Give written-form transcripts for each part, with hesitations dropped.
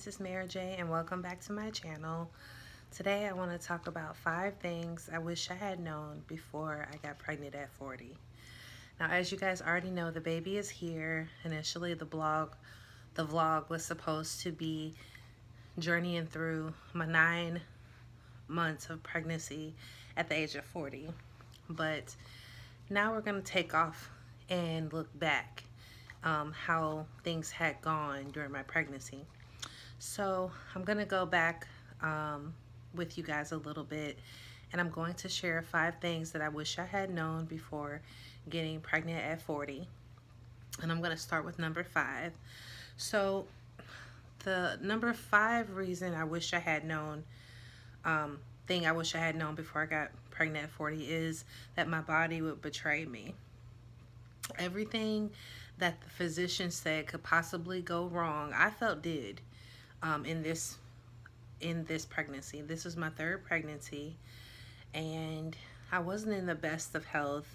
this is Mara J and welcome back to my channel. Today I want to talk about 5 things I wish I had known before I got pregnant at 40. Now, as you guys already know, the baby is here. Initially the vlog was supposed to be journeying through my 9 months of pregnancy at the age of 40. But now we're going to take off and look back how things had gone during my pregnancy. So I'm going to go back with you guys a little bit, and I'm going to share 5 things that I wish I had known before getting pregnant at 40. And I'm going to start with number 5. So the number 5 reason I wish I had known, thing I wish I had known before I got pregnant at 40 is that my body would betray me. Everything that the physician said could possibly go wrong, I felt did in this pregnancy. This was my 3rd pregnancy, and I wasn't in the best of health,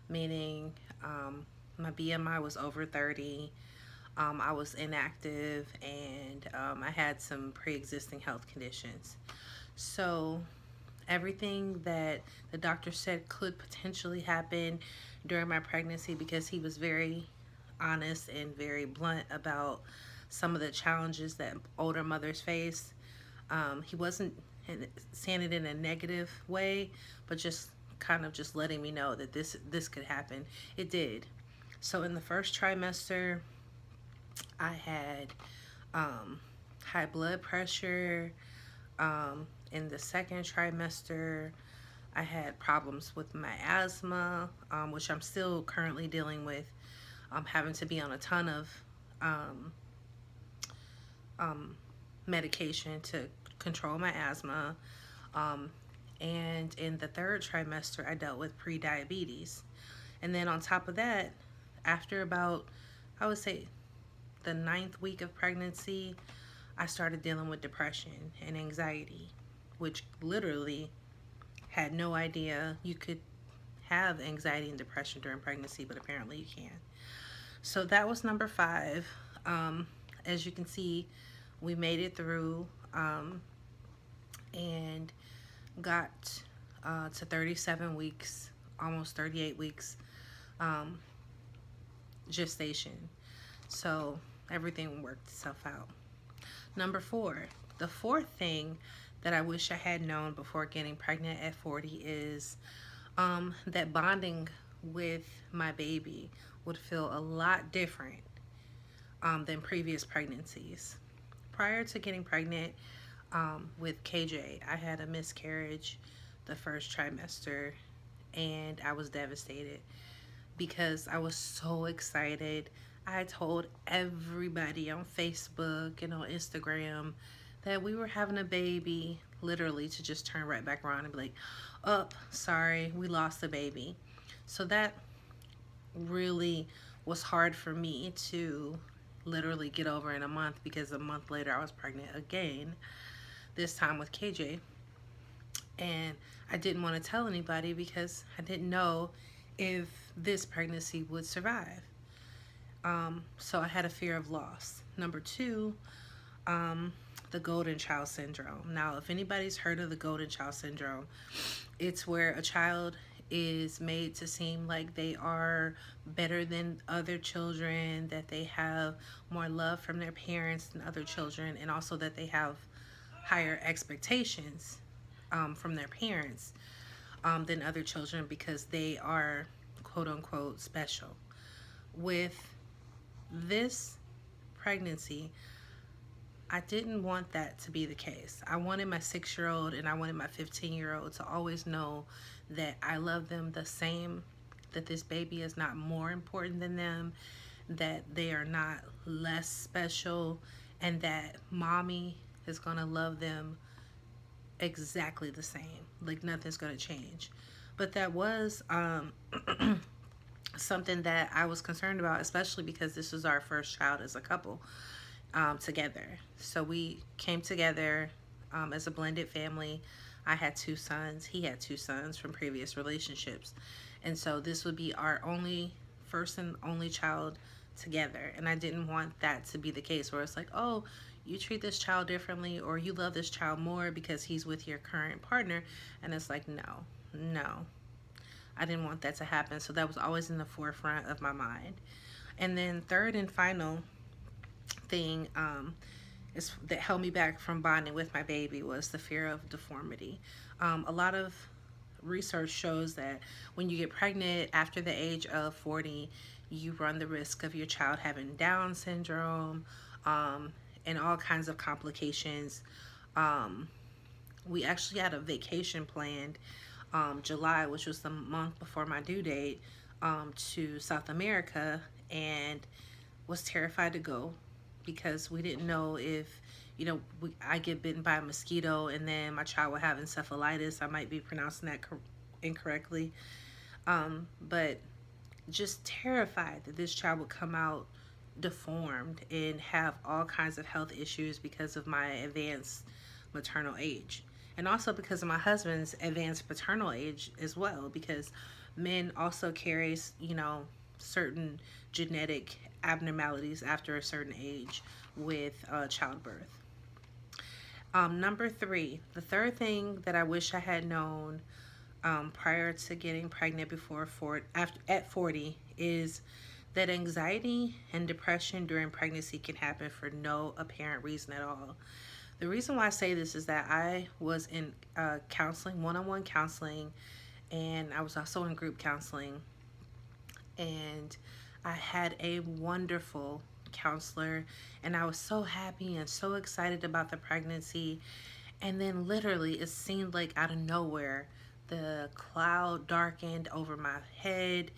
meaning my BMI was over 30. I was inactive, and I had some pre-existing health conditions. So everything that the doctor said could potentially happen during my pregnancy, because he was very honest and very blunt about some of the challenges that older mothers face. He wasn't saying it in a negative way, but just kind of just letting me know that this could happen. It did. So in the first trimester, I had high blood pressure. In the 2nd trimester, I had problems with my asthma, which I'm still currently dealing with. I'm having to be on a ton of medication to control my asthma. And in the 3rd trimester, I dealt with pre-diabetes. And then on top of that, after about, I would say, the 9th week of pregnancy, I started dealing with depression and anxiety, which literally had no idea you could have anxiety and depression during pregnancy, but apparently you can. So that was number 5. As you can see, we made it through and got to 37 weeks, almost 38 weeks gestation. So everything worked itself out. Number 4, the 4th thing that I wish I had known before getting pregnant at 40 is that bonding with my baby would feel a lot different than previous pregnancies. Prior to getting pregnant with KJ, I had a miscarriage the 1st trimester, and I was devastated because I was so excited. I told everybody on Facebook and on Instagram that we were having a baby, literally to just turn right back around and be like, oh, sorry, we lost the baby. So that really was hard for me to literally get over in a month, because a month later I was pregnant again, this time with KJ. And I didn't want to tell anybody because I didn't know if this pregnancy would survive. So I had a fear of loss. Number 2, the golden child syndrome. Now, if anybody's heard of the golden child syndrome, it's where a child is made to seem like they are better than other children, that they have more love from their parents than other children, and also that they have higher expectations from their parents than other children, because they are quote-unquote special. With this pregnancy, I didn't want that to be the case. I wanted my 6-year-old and I wanted my 15-year-old to always know that I love them the same, that this baby is not more important than them, that they are not less special, and that mommy is gonna love them exactly the same. Like, nothing's gonna change. But that was something that I was concerned about, especially because this was our first child as a couple together. So we came together as a blended family. I had 2 sons. He had 2 sons from previous relationships. And so this would be our first and only child together. And I didn't want that to be the case where it's like, oh, you treat this child differently, or you love this child more because he's with your current partner. And it's like, no, no, I didn't want that to happen. So that was always in the forefront of my mind. And then third and final thing is that held me back from bonding with my baby was the fear of deformity. A lot of research shows that when you get pregnant after the age of 40, you run the risk of your child having Down syndrome, and all kinds of complications. We actually had a vacation planned July, which was the month before my due date, to South America, and was terrified to go because we didn't know if, I get bitten by a mosquito and then my child would have encephalitis. I might be pronouncing that incorrectly. But just terrified that this child would come out deformed and have all kinds of health issues because of my advanced maternal age. And also because of my husband's advanced paternal age as well, because men also carry, certain genetic abnormalities after a certain age with childbirth. Number 3, the third thing that I wish I had known prior to getting pregnant at 40 is that anxiety and depression during pregnancy can happen for no apparent reason at all. The reason why I say this is that I was in counseling, one-on-one counseling, and I was also in group counseling, and I had a wonderful counselor, and I was so happy and so excited about the pregnancy. And then literally it seemed like out of nowhere the cloud darkened over my head,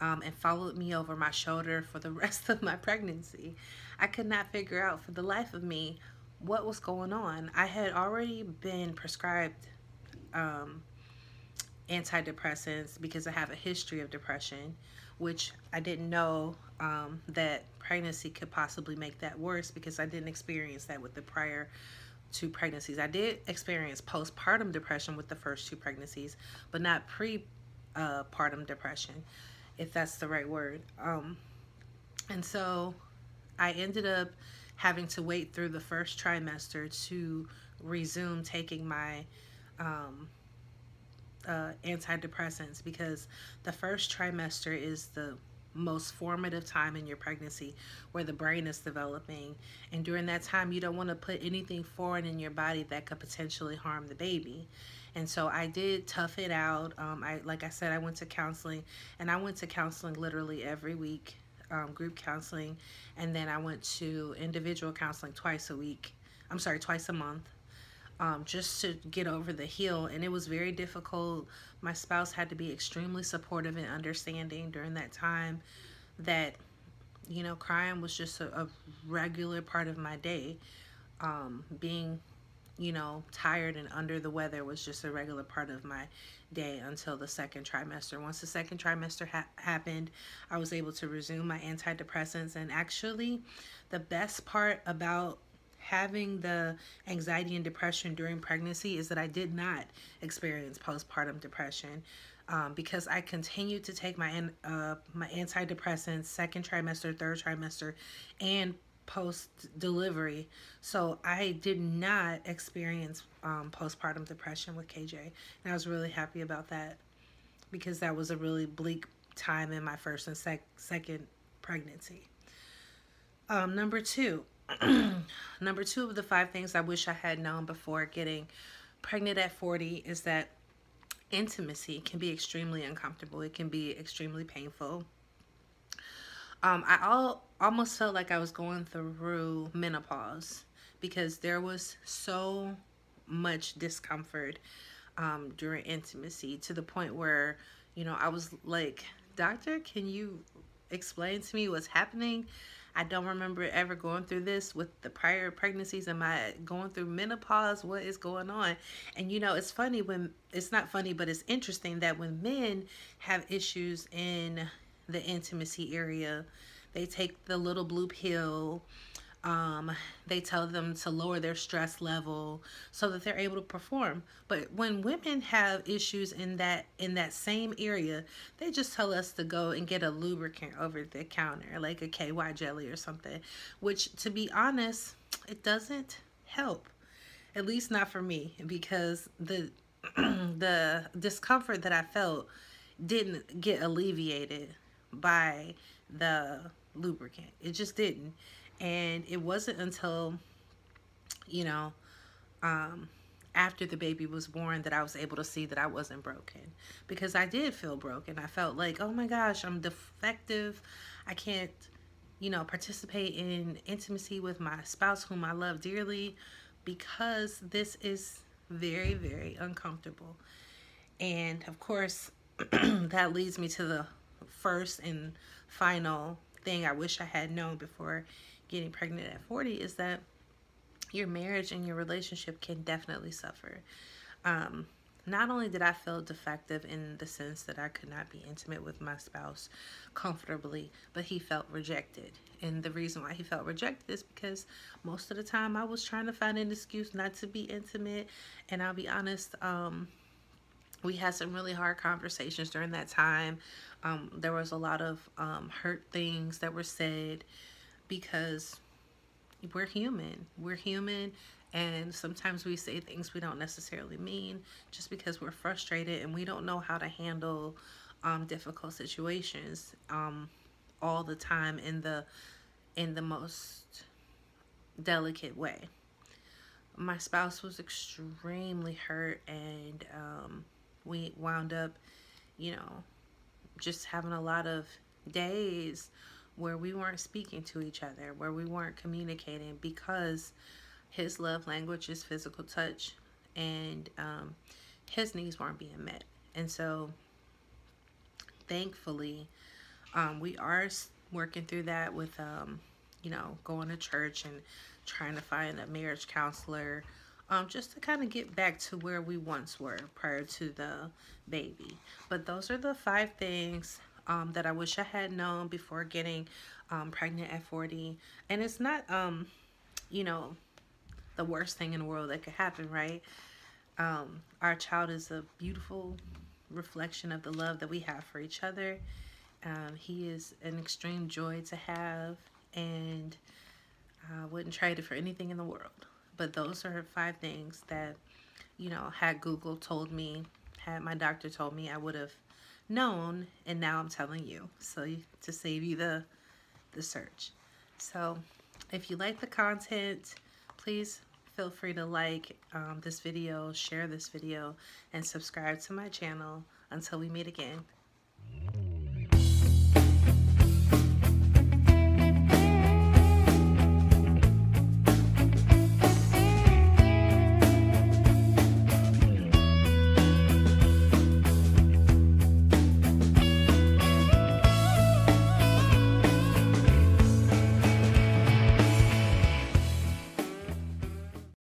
and followed me over my shoulder for the rest of my pregnancy. I could not figure out for the life of me what was going on. I had already been prescribed antidepressants because I have a history of depression, which I didn't know that pregnancy could possibly make that worse, because I didn't experience that with the prior 2 pregnancies. I did experience postpartum depression with the first 2 pregnancies, but not pre-partum depression, if that's the right word. And so I ended up having to wait through the first trimester to resume taking my antidepressants, because the first trimester is the most formative time in your pregnancy, where the brain is developing, and during that time you don't want to put anything foreign in your body that could potentially harm the baby. And so I did tough it out. Like I said, I went to counseling, and I went to counseling literally every week, group counseling, and then I went to individual counseling twice a month, just to get over the hill. And it was very difficult. My spouse had to be extremely supportive and understanding during that time, that crying was just a regular part of my day. Being tired and under the weather was just a regular part of my day until the second trimester. Once the second trimester happened, I was able to resume my antidepressants. And actually, the best part about having the anxiety and depression during pregnancy is that I did not experience postpartum depression, because I continued to take my antidepressants second trimester, third trimester, and post-delivery. So I did not experience postpartum depression with KJ, and I was really happy about that, because that was a really bleak time in my first and second pregnancy. Number 2. Number 2 of the 5 things I wish I had known before getting pregnant at 40 is that intimacy can be extremely uncomfortable. It can be extremely painful. I almost felt like I was going through menopause, because there was so much discomfort during intimacy, to the point where, I was like, doctor, can you explain to me what's happening? I don't remember ever going through this with the prior pregnancies. Am I going through menopause? What is going on? And it's funny it's not funny, but it's interesting that when men have issues in the intimacy area, they take the little blue pill, They tell them to lower their stress level so that they're able to perform. But when women have issues in that same area, they just tell us to go and get a lubricant over the counter, like a KY jelly or something, which, to be honest, it doesn't help. At least not for me, because the the discomfort that I felt didn't get alleviated by the lubricant. It just didn't. And it wasn't until, you know, after the baby was born that I was able to see that I wasn't broken. Because I did feel broken. I felt like, oh my gosh, I'm defective. I can't, participate in intimacy with my spouse whom I love dearly, because this is very, very uncomfortable. And of course, that leads me to the first and final thing I wish I had known before getting pregnant at 40, is that your marriage and your relationship can definitely suffer. Not only did I feel defective in the sense that I could not be intimate with my spouse comfortably, but he felt rejected. And the reason why he felt rejected is because most of the time I was trying to find an excuse not to be intimate. And I'll be honest, we had some really hard conversations during that time. There was a lot of hurt things that were said, because we're human. We're human, and sometimes we say things we don't necessarily mean just because we're frustrated and we don't know how to handle difficult situations all the time in the most delicate way. My spouse was extremely hurt, and we wound up, just having a lot of days where we weren't speaking to each other, where we weren't communicating, because his love language is physical touch, and his needs weren't being met. And so thankfully, we are working through that with, going to church and trying to find a marriage counselor, just to kind of get back to where we once were prior to the baby. But those are the 5 things that I wish I had known before getting pregnant at 40. And it's not, the worst thing in the world that could happen, right? Our child is a beautiful reflection of the love that we have for each other. He is an extreme joy to have, and I wouldn't trade it for anything in the world. But those are 5 things that, had Google told me, had my doctor told me, I would have known, and now I'm telling you, so to save you the search. So if you like the content, please feel free to like this video, share this video, and subscribe to my channel. Until we meet again.